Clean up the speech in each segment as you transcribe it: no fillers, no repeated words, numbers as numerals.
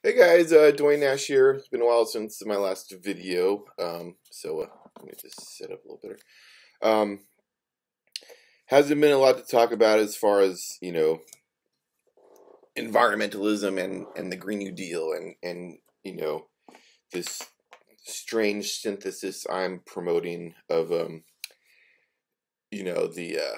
Hey guys, Dwayne Nash here. It's been a while since my last video, let me just set up a little better. Um, hasn't been a lot to talk about as far as environmentalism and the Green New Deal and this strange synthesis I'm promoting of you know the uh,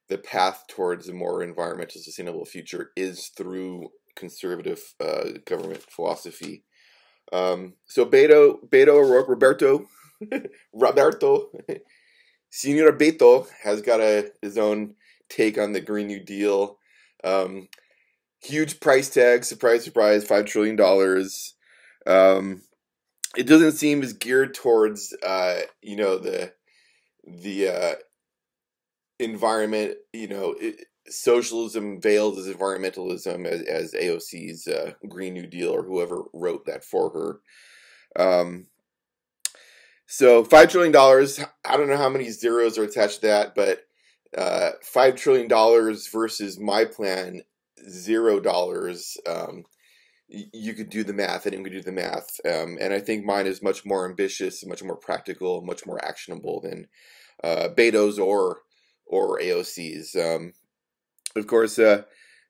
the path towards a more environmental sustainable future is through conservative government philosophy. So Roberto, Roberto, Senor Beto has got his own take on the Green New Deal. Um, Huge price tag, surprise, surprise, $5 trillion. Um, it doesn't seem as geared towards, the environment. Socialism veiled as environmentalism, as AOC's Green New Deal or whoever wrote that for her. So $5 trillion. I don't know how many zeros are attached to that, but $5 trillion versus my plan, $0. You could do the math, and you could do the math. And I think mine is much more ambitious, much more practical, much more actionable than Beto's or AOC's. Of course,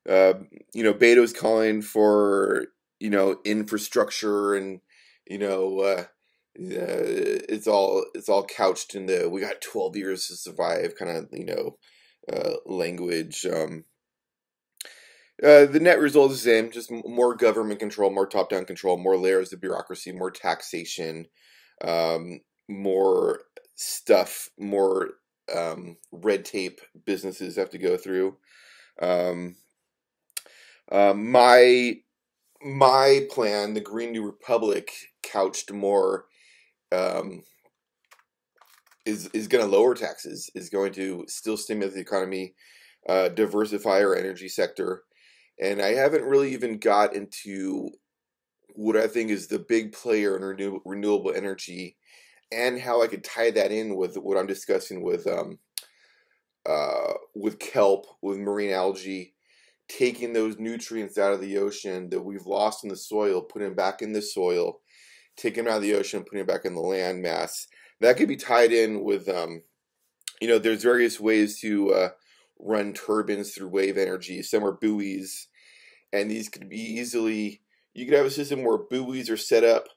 Beto's calling for infrastructure and you know. It's all couched in the "we got 12 years to survive" kind of language. The net result is the same: just more government control, more top-down control, more layers of bureaucracy, more taxation, more stuff, more red tape businesses have to go through. Um, my plan, the Green New Republic, couched more um, is going to lower taxes, is going to still stimulate the economy, diversify our energy sector, and I haven't really even got into what I think is the big player in renewable energy, and how I could tie that in with what I'm discussing with kelp, with marine algae, taking those nutrients out of the ocean that we've lost in the soil, putting them back in the soil, taking them out of the ocean, putting them back in the land mass. That could be tied in with, there's various ways to run turbines through wave energy. Some are buoys, and these could be you could have a system where buoys are set up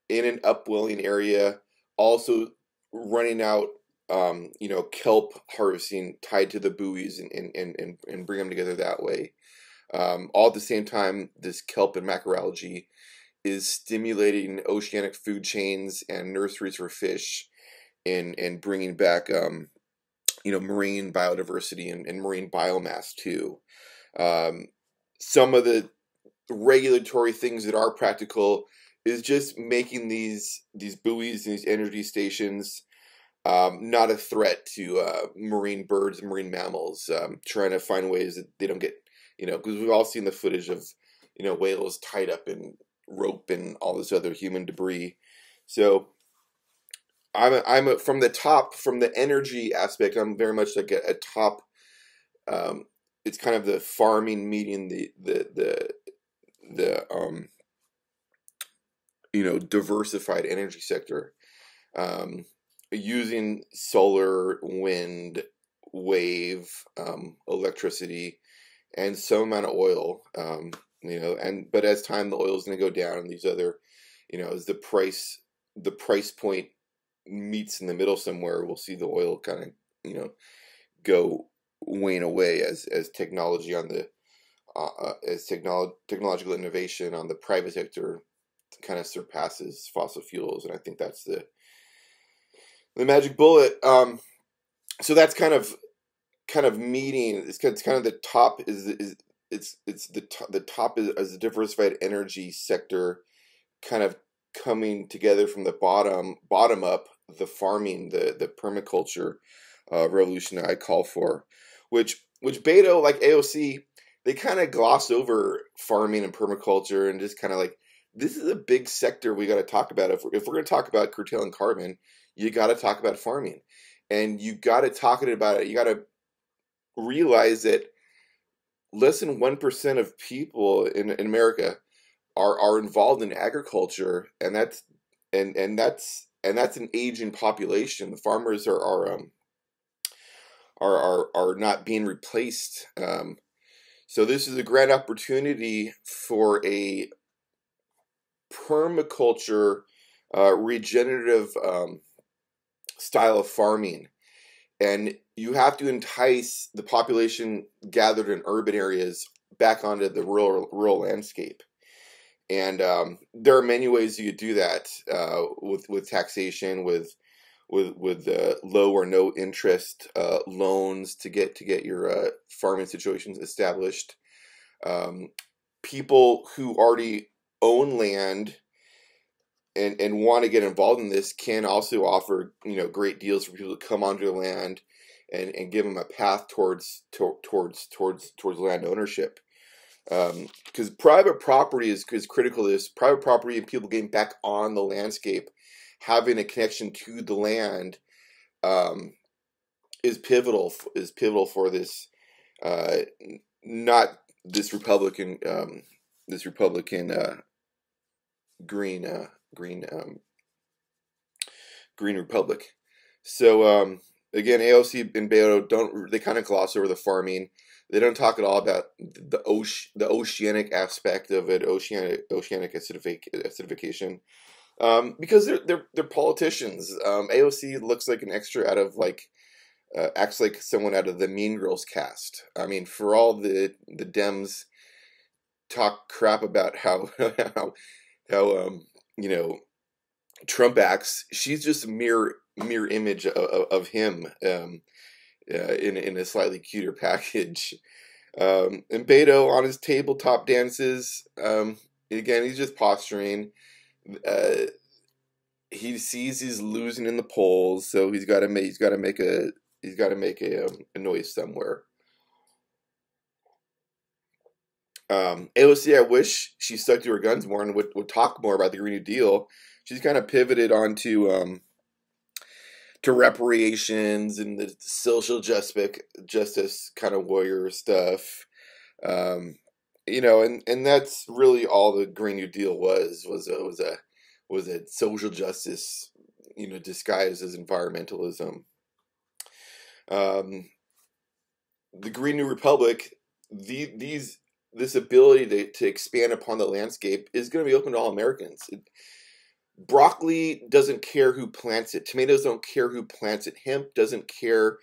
in an upwelling area, also running out, kelp harvesting tied to the buoys and bring them together that way. All at the same time, this kelp and macroalgae is stimulating oceanic food chains and nurseries for fish, and bringing back marine biodiversity and marine biomass too. Um, some of the regulatory things that are practical is just making these buoys and these energy stations not a threat to marine birds and marine mammals. Trying to find ways that they don't get, because we've all seen the footage of whales tied up in rope and all this other human debris. So from the top, from the energy aspect, I'm very much like a top. It's kind of the farming meeting the diversified energy sector, using solar, wind, wave, electricity, and some amount of oil. But as time, the oil is going to go down, and these other, as the price point meets in the middle somewhere, we'll see the oil kind of go wane away as technology on the technological innovation on the private sector kind of surpasses fossil fuels, and I think that's the magic bullet. So that's kind of meeting. It's kind of the top it's the top is as a diversified energy sector, kind of coming together from the bottom up, the farming, the permaculture revolution that I call for, which Beto, like AOC, they kind of gloss over farming and permaculture and just kind of like, this is a big sector we got to talk about. If we're going to talk about curtailing carbon, you got to talk about farming, and you got to talk about it. You got to realize that less than 1% of people in America are involved in agriculture, and that's an aging population. The farmers are not being replaced. So this is a great opportunity for a permaculture, regenerative style of farming, and you have to entice the population gathered in urban areas back onto the rural landscape. And there are many ways you could do that, with taxation, with low or no interest loans to get your farming situations established. People who already own land and want to get involved in this can also offer, great deals for people to come onto the land and give them a path towards land ownership. Because private property is critical to this. Private property and people getting back on the landscape, having a connection to the land, is pivotal for this. Not this Republican green green republic. So again, AOC and Beto they kind of gloss over the farming. They don't talk at all about the oceanic aspect of it, oceanic acidification, because they're politicians. AOC looks like an extra out of acts like someone out of the Mean Girls cast. I mean, for all the Dems talk crap about how Trump acts, she's just a mirror image of him, in a slightly cuter package. And Beto on his tabletop dances, again, he's just posturing. He sees he's losing in the polls, so he's got to make a noise somewhere. AOC, I wish she stuck to her guns more and would talk more about the Green New Deal. She's kind of pivoted onto to reparations and the social justice kind of warrior stuff. And that's really all the Green New Deal was a social justice, disguised as environmentalism. The Green New Republic, this ability to expand upon the landscape is going to be open to all Americans. Broccoli doesn't care who plants it. Tomatoes don't care who plants it. Hemp doesn't care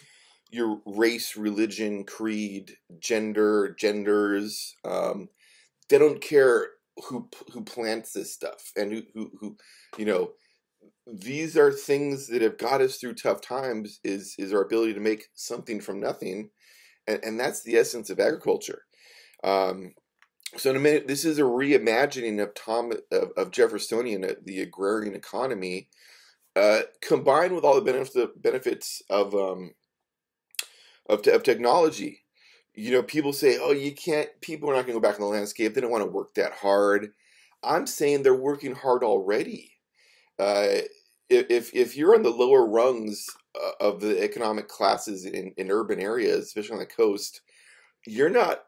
your race, religion, creed, genders. They don't care who plants this stuff, and who these are things that have got us through tough times. Is our ability to make something from nothing, and that's the essence of agriculture. So in a minute, this is a reimagining of Jeffersonian, the agrarian economy, combined with all the benefits of technology. People say, "Oh, you can't." People are not going to go back in the landscape. They don't want to work that hard. I'm saying they're working hard already. If you're on the lower rungs of the economic classes in urban areas, especially on the coast, you're not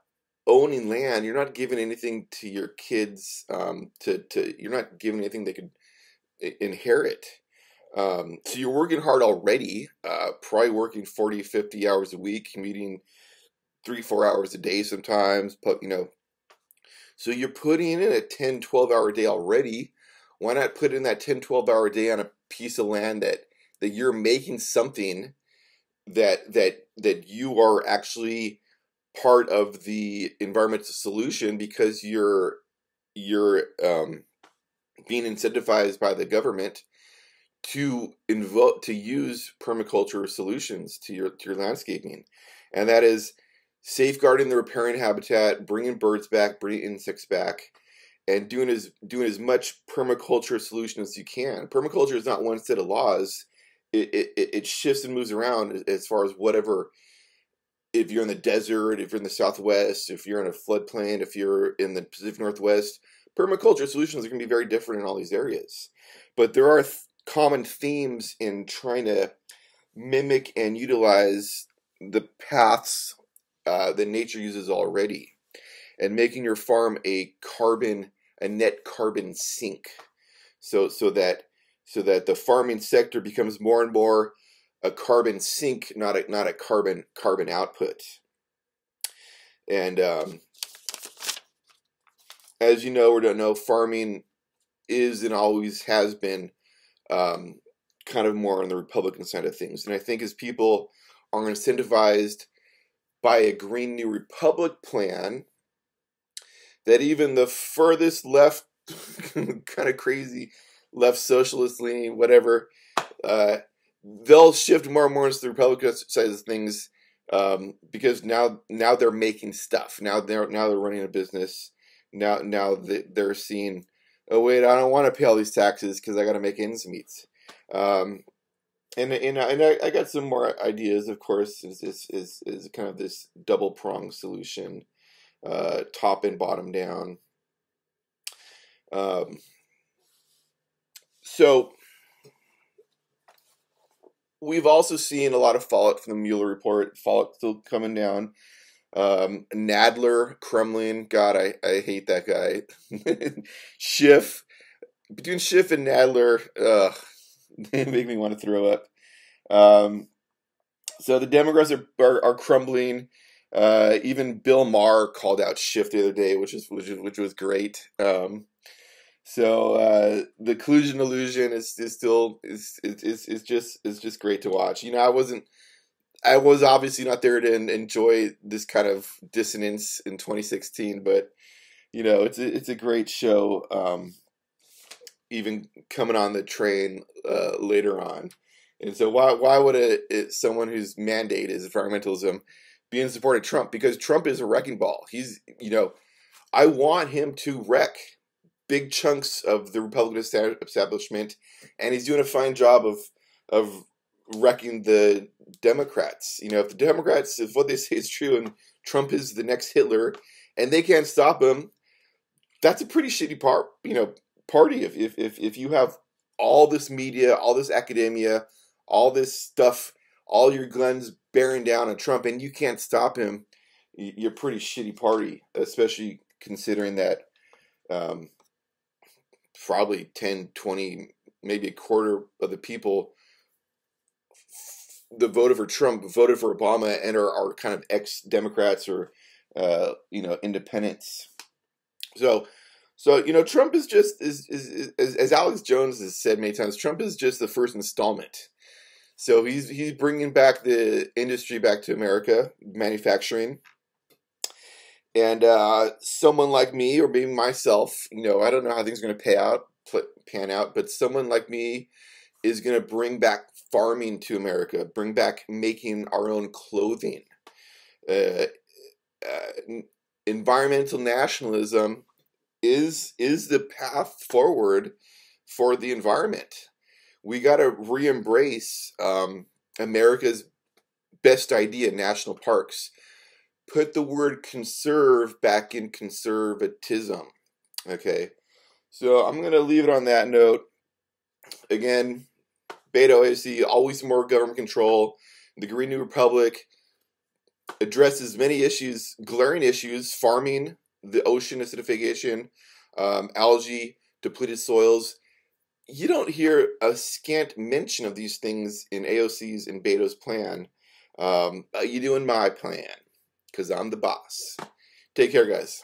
owning land. You're not giving anything to your kids. You're not giving anything they could inherit. So you're working hard already. Probably working 40, 50 hours a week, commuting 3-4 hours a day sometimes. But so you're putting in a 10, 12-hour day already. Why not put in that 10, 12-hour day on a piece of land that you're making something that you are actually part of the environmental solution, because you're being incentivized by the government to use permaculture solutions to your landscaping, and that is safeguarding the riparian habitat, bringing birds back, bringing insects back, and doing as much permaculture solution as you can. Permaculture is not one set of laws. It shifts and moves around as far as whatever. If you're in the desert, if you're in the Southwest, if you're in a floodplain, if you're in the Pacific Northwest, permaculture solutions are going to be very different in all these areas. But there are common themes in trying to mimic and utilize the paths that nature uses already, and making your farm a carbon a net carbon sink, so that the farming sector becomes more and more a carbon sink, not a carbon output. And as you know or don't know, farming is and always has been kind of more on the Republican side of things. And I think as people are incentivized by a Green New Republic plan, that even the furthest left, kind of crazy left socialist leaning, whatever, they'll shift more and more into the Republican side of things, because now they're making stuff. Now they're running a business. Now they're seeing, oh wait, I don't want to pay all these taxes because I got to make ends meet. And I got some more ideas. Of course, is kind of this double pronged solution, top and bottom down. So we've also seen a lot of fallout from the Mueller report. Fallout still coming down. Nadler, Kremlin, God, I hate that guy. Schiff, between Schiff and Nadler, they make me want to throw up. So the Democrats are crumbling. Even Bill Maher called out Schiff the other day, which was great. So the collusion illusion is just great to watch. You know, I was obviously not there to enjoy this kind of dissonance in 2016, but you know, it's a great show. Even coming on the train later on, and so why would someone whose mandate is environmentalism be in support of Trump? Because Trump is a wrecking ball. He's, you know, I want him to wreck big chunks of the Republican establishment, and he's doing a fine job of wrecking the Democrats. You know, if the Democrats, if what they say is true, and Trump is the next Hitler, and they can't stop him, that's a pretty shitty party. If you have all this media, all this academia, all this stuff, all your guns bearing down on Trump, and you can't stop him, you're a pretty shitty party, especially considering that probably 10, 20, maybe a quarter of the people that voted for Trump voted for Obama and are kind of ex-Democrats or independents. So you know, Trump is just as Alex Jones has said many times, Trump is just the first installment. So he's bringing back the industry back to America, manufacturing. And someone like me, or maybe myself, you know, I don't know how things are going to pan out, but someone like me is going to bring back farming to America, bring back making our own clothing. Environmental nationalism is the path forward for the environment. We got to re-embrace America's best idea, national parks. Put the word conserve back in conservatism. Okay, so I'm going to leave it on that note. Again, Beto, I see always more government control. The Green New Republic addresses many issues, glaring issues: farming, the ocean acidification, algae, depleted soils. You don't hear a scant mention of these things in AOC's and Beto's plan. You do in my plan, because I'm the boss. Take care, guys.